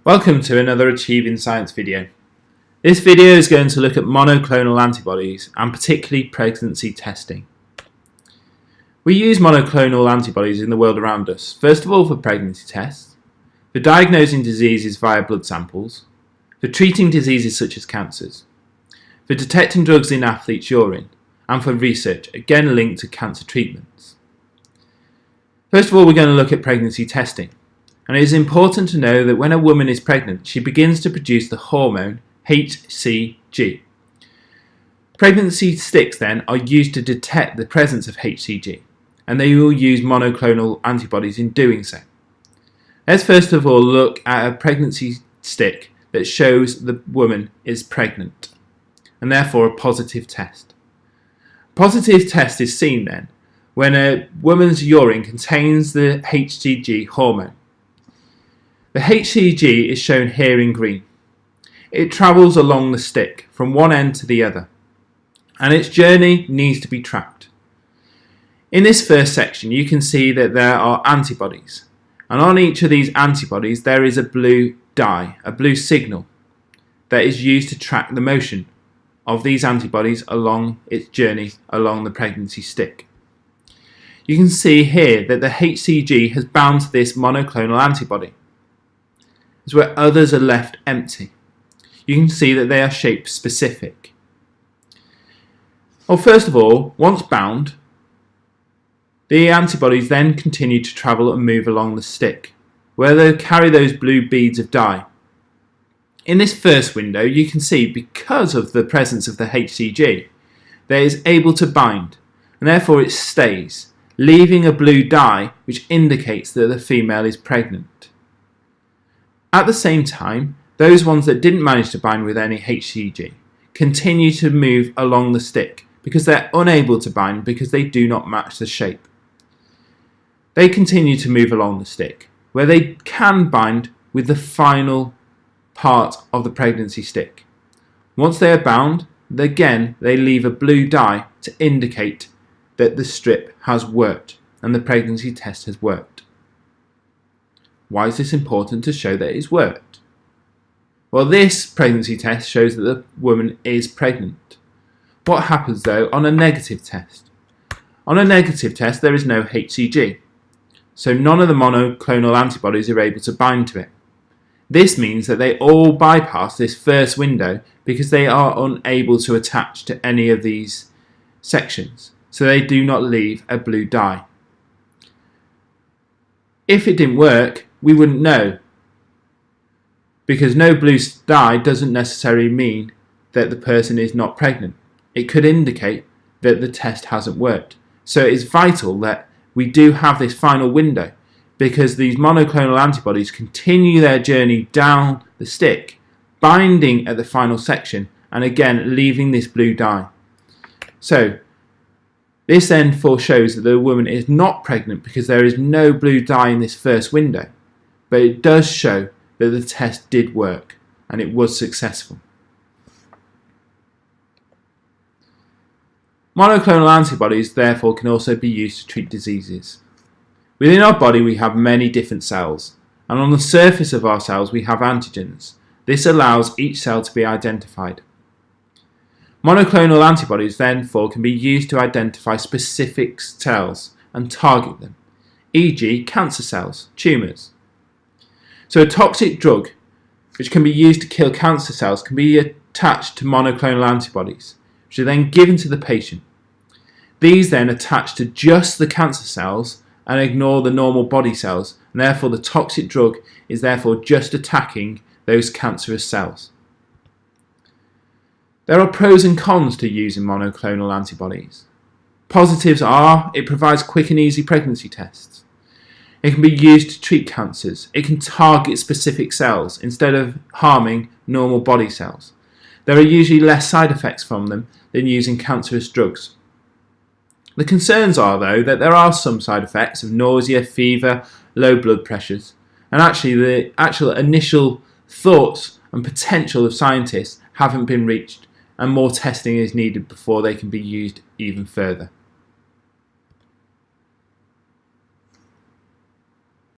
Welcome to another Achieving Science video. This video is going to look at monoclonal antibodies and particularly pregnancy testing. We use monoclonal antibodies in the world around us, first of all for pregnancy tests, for diagnosing diseases via blood samples, for treating diseases such as cancers, for detecting drugs in athletes' urine, and for research, again linked to cancer treatments. First of all, we're going to look at pregnancy testing. And it is important to know that when a woman is pregnant, she begins to produce the hormone HCG. Pregnancy sticks then are used to detect the presence of HCG, and they will use monoclonal antibodies in doing so. Let's first of all look at a pregnancy stick that shows the woman is pregnant, and therefore a positive test. A positive test is seen then when a woman's urine contains the HCG hormone. The HCG is shown here in green. It travels along the stick from one end to the other, and its journey needs to be tracked. In this first section you can see that there are antibodies, and on each of these antibodies there is a blue dye, a blue signal that is used to track the motion of these antibodies along its journey along the pregnancy stick. You can see here that the HCG has bound to this monoclonal antibody, where others are left empty. You can see that they are shape specific. Well, first of all, once bound, the antibodies then continue to travel and move along the stick, where they carry those blue beads of dye. In this first window, you can see because of the presence of the HCG, that it is able to bind, and therefore it stays, leaving a blue dye which indicates that the female is pregnant. At the same time, those ones that didn't manage to bind with any HCG continue to move along the stick because they're unable to bind because they do not match the shape. They continue to move along the stick where they can bind with the final part of the pregnancy stick. Once they are bound, again they leave a blue dye to indicate that the strip has worked and the pregnancy test has worked. Why is this important to show that it's worked? Well, this pregnancy test shows that the woman is pregnant. What happens though on a negative test? On a negative test there is no HCG, so none of the monoclonal antibodies are able to bind to it. This means that they all bypass this first window because they are unable to attach to any of these sections, so they do not leave a blue dye. If it didn't work, we wouldn't know, because no blue dye doesn't necessarily mean that the person is not pregnant. It could indicate that the test hasn't worked. So it is vital that we do have this final window, because these monoclonal antibodies continue their journey down the stick, binding at the final section and again leaving this blue dye. So this then foreshows that the woman is not pregnant because there is no blue dye in this first window. But it does show that the test did work and it was successful. Monoclonal antibodies therefore can also be used to treat diseases. Within our body we have many different cells, and on the surface of our cells we have antigens. This allows each cell to be identified. Monoclonal antibodies therefore can be used to identify specific cells and target them, e.g. cancer cells, tumours. So a toxic drug which can be used to kill cancer cells can be attached to monoclonal antibodies, which are then given to the patient. These then attach to just the cancer cells and ignore the normal body cells, and therefore the toxic drug is therefore just attacking those cancerous cells. There are pros and cons to using monoclonal antibodies. Positives are it provides quick and easy pregnancy tests. It can be used to treat cancers. It can target specific cells instead of harming normal body cells. There are usually less side effects from them than using cancerous drugs. The concerns are though that there are some side effects of nausea, fever, low blood pressures, and actually the actual initial thoughts and potential of scientists haven't been reached, and more testing is needed before they can be used even further.